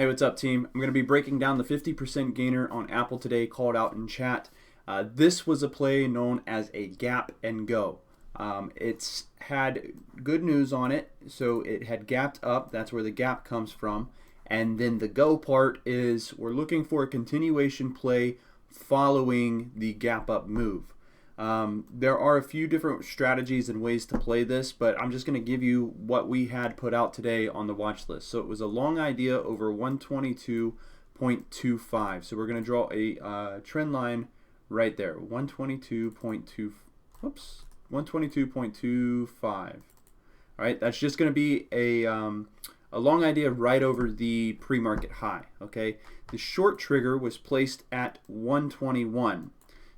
Hey, what's up, team? I'm going to be breaking down the 50% gainer on Apple today, called out in chat. This was a play known as a gap and go. It's had good news on it, so it had gapped up. That's where the gap comes from. And then the go part is we're looking for a continuation play following the gap up move. There are a few different strategies and ways to play this, but I'm just going to give you what we had put out today on the watch list. So it was a long idea over 122.25. So we're going to draw a trend line right there, 122.25. All right, that's just going to be a long idea right over the pre-market high. Okay, the short trigger was placed at 121.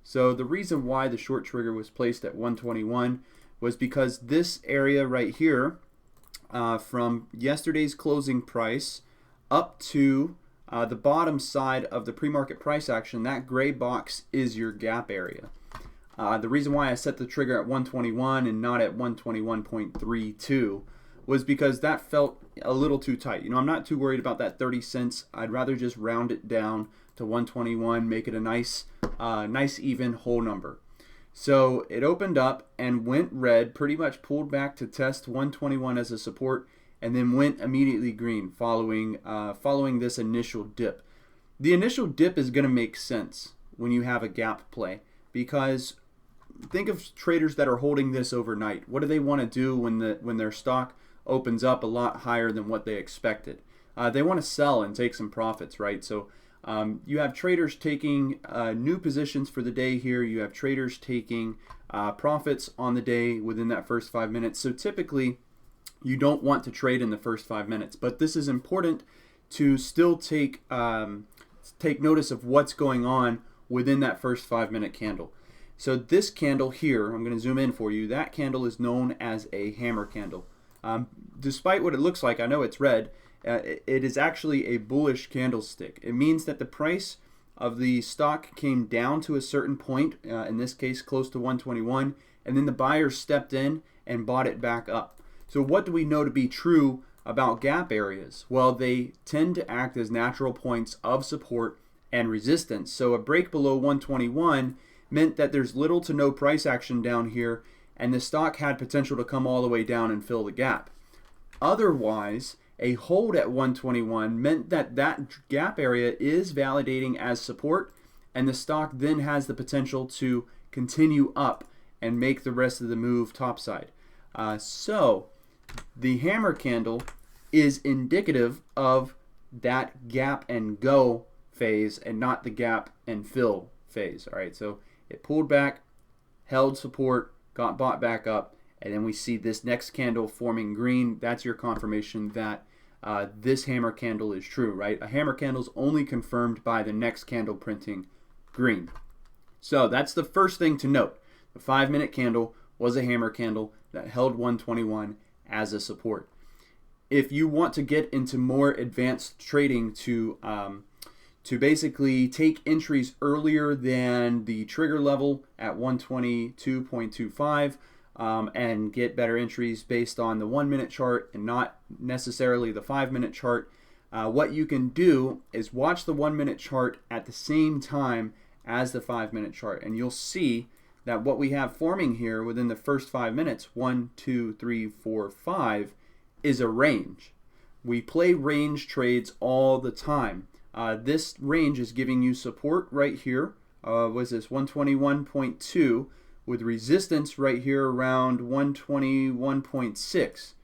So the reason why the short trigger was placed at 121 was because this area right here, from yesterday's closing price up to the bottom side of the pre-market price action, that gray box is your gap area. The reason why I set the trigger at 121 and not at 121.32 was because that felt a little too tight. You know, I'm not too worried about that 30 cents. I'd rather just round it down to 121, make it a nice even whole number. So it opened up and went red, pretty much pulled back to test 121 as a support, and then went immediately green following this initial dip. The initial dip is going to make sense when you have a gap play, because think of traders that are holding this overnight. What do they want to do when their stock opens up a lot higher than what they expected? They want to sell and take some profits, right? So you have traders taking new positions for the day here. You have traders taking profits on the day within that first 5 minutes. So typically, you don't want to trade in the first 5 minutes. But this is important to still take notice of what's going on within that first 5 minute candle. So this candle here, I'm going to zoom in for you. That candle is known as a hammer candle. Despite what it looks like, I know it's red. It is actually a bullish candlestick. It means that the price of the stock came down to a certain point, in this case close to 121, and then the buyers stepped in and bought it back up. So what do we know to be true about gap areas? Well, they tend to act as natural points of support and resistance. So a break below 121 meant that there's little to no price action down here, and the stock had potential to come all the way down and fill the gap. Otherwise, a hold at 121 meant that that gap area is validating as support, and the stock then has the potential to continue up and make the rest of the move topside. So the hammer candle is indicative of that gap and go phase and not the gap and fill phase. All right, so it pulled back, held support, got bought back up, and then we see this next candle forming green. That's your confirmation that this hammer candle is true, right? A hammer candle is only confirmed by the next candle printing green. So that's the first thing to note. The 5 minute candle was a hammer candle that held 121 as a support. If you want to get into more advanced trading to basically take entries earlier than the trigger level at 122.25, and get better entries based on the 1 minute chart and not necessarily the 5 minute chart, what you can do is watch the 1 minute chart at the same time as the 5 minute chart, and you'll see that what we have forming here within the first 5 minutes, 1, 2, 3, 4, 5, is a range. We play range trades all the time. This range is giving you support right here. Was this 121.2 with resistance right here around 121.6.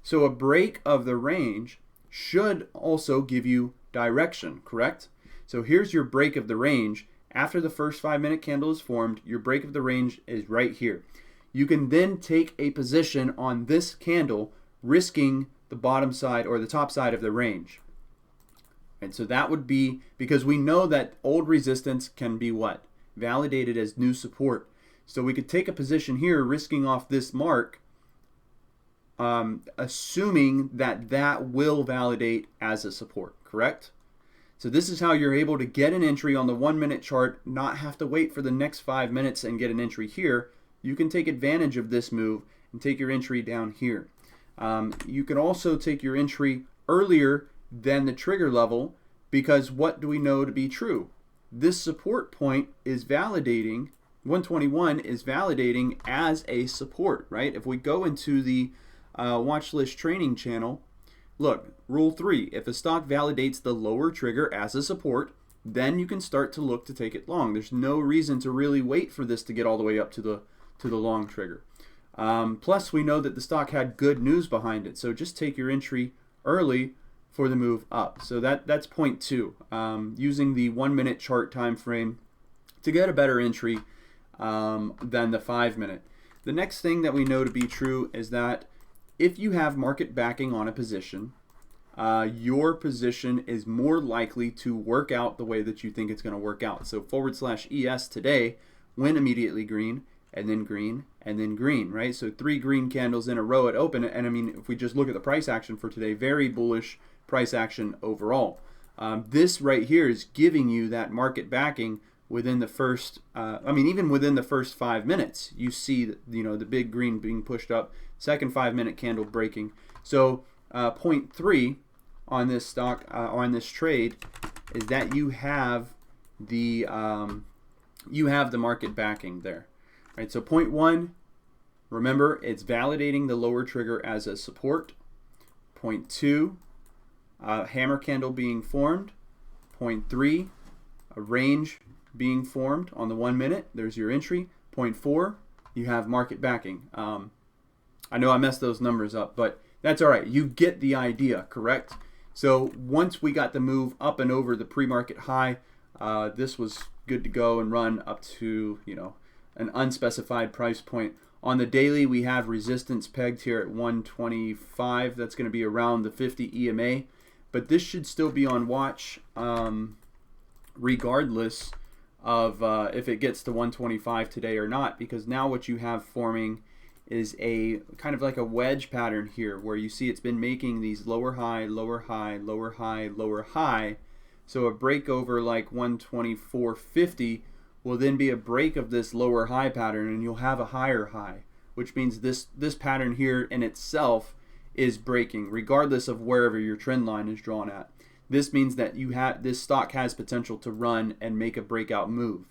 So a break of the range should also give you direction, correct? So here's your break of the range. After the first 5 minute candle is formed, your break of the range is right here. You can then take a position on this candle, risking the bottom side or the top side of the range. And so that would be, because we know that old resistance can be what? Validated as new support. So we could take a position here, risking off this mark, assuming that that will validate as a support, correct? So this is how you're able to get an entry on the 1 minute chart, not have to wait for the next 5 minutes and get an entry here. You can take advantage of this move and take your entry down here. You can also take your entry earlier than the trigger level, because what do we know to be true? This support point is validating, 121 is validating as a support, right? If we go into the watch list training channel, look, rule 3, if a stock validates the lower trigger as a support, then you can start to look to take it long. There's no reason to really wait for this to get all the way up to the long trigger. Plus, we know that the stock had good news behind it, so just take your entry early for the move up. So that's point 2, using the 1 minute chart time frame to get a better entry than the 5 minute. The next thing that we know to be true is that if you have market backing on a position, your position is more likely to work out the way that you think it's going to work out. So /ES today went immediately green, and then green, and then green, right? So 3 green candles in a row at open, and I mean, if we just look at the price action for today, very bullish price action overall. This right here is giving you that market backing within the first, even within the first 5 minutes, you see the big green being pushed up, second 5 minute candle breaking. So point 3 on this stock, on this trade, is that you have the market backing there. Right, so point 1, remember, it's validating the lower trigger as a support. Point 2, hammer candle being formed. Point 3, a range being formed on the 1 minute. There's your entry. Point 4, you have market backing. I know I messed those numbers up, but that's all right. You get the idea, correct? So once we got the move up and over the pre-market high, this was good to go and run up to, an unspecified price point. On the daily, we have resistance pegged here at 125. That's going to be around the 50 EMA, but this should still be on watch regardless of if it gets to 125 today or not, because now what you have forming is a kind of like a wedge pattern here, where you see it's been making these lower high, lower high, lower high, lower high. So a break over like 124.50 will then be a break of this lower high pattern, and you'll have a higher high, which means this pattern here in itself is breaking regardless of wherever your trend line is drawn at. This means that this stock has potential to run and make a breakout move.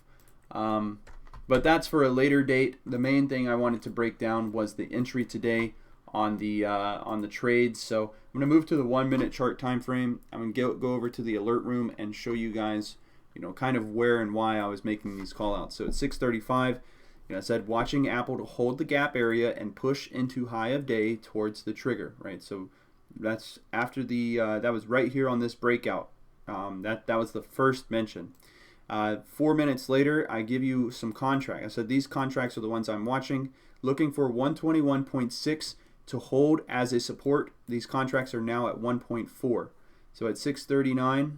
But that's for a later date. The main thing I wanted to break down was the entry today on the trades. So I'm going to move to the 1 minute chart time frame. I'm going to go over to the alert room and show you guys kind of where and why I was making these call outs. So at 6:35, I said watching Apple to hold the gap area and push into high of day towards the trigger, right? So that's after that was right here on this breakout. That was the first mention. 4 minutes later, I give you some contract. I said these contracts are the ones I'm watching, looking for 121.6 to hold as a support. These contracts are now at 1.4. So at 6:39,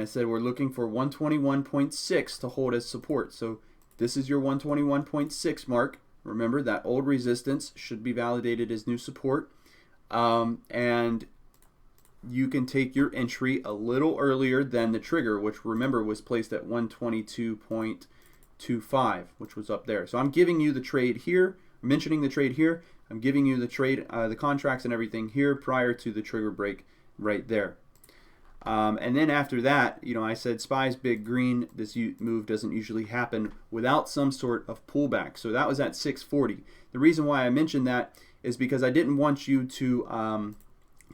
I said we're looking for 121.6 to hold as support. So this is your 121.6 mark. Remember, that old resistance should be validated as new support. And you can take your entry a little earlier than the trigger, which remember was placed at 122.25, which was up there. So I'm giving you the trade here, mentioning the trade here. I'm giving you the trade, the contracts and everything here prior to the trigger break right there. And then after that, I said SPY's big green. This move doesn't usually happen without some sort of pullback. So that was at 640. The reason why I mentioned that is because I didn't want you to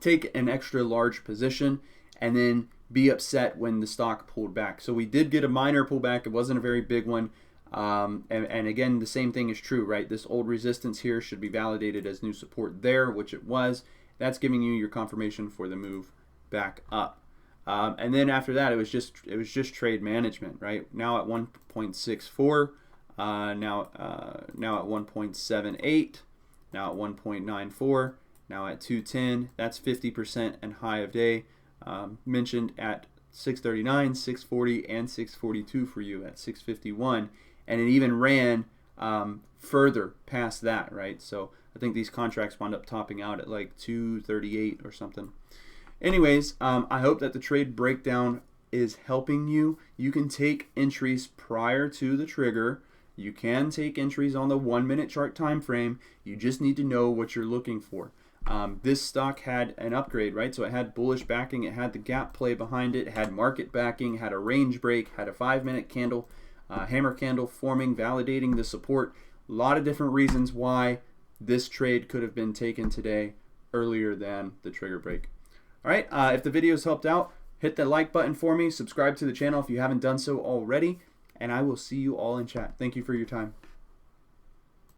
take an extra large position and then be upset when the stock pulled back. So we did get a minor pullback. It wasn't a very big one. And again, the same thing is true, right? This old resistance here should be validated as new support there, which it was. That's giving you your confirmation for the move back up. And then after that, it was just trade management, right? Now at 1.64, now at 1.78, now at 1.94, now at 210. That's 50% and high of day. Mentioned at 639, 640, and 642 for you at 651, and it even ran further past that, right? So I think these contracts wound up topping out at like 238 or something. Anyways, I hope that the trade breakdown is helping you. You can take entries prior to the trigger. You can take entries on the 1 minute chart time frame. You just need to know what you're looking for. This stock had an upgrade, right? So it had bullish backing, it had the gap play behind it, had market backing, had a range break, had a 5-minute candle, hammer candle forming, validating the support. A lot of different reasons why this trade could have been taken today earlier than the trigger break. All right, if the video's helped out, hit the like button for me, subscribe to the channel if you haven't done so already, and I will see you all in chat. Thank you for your time.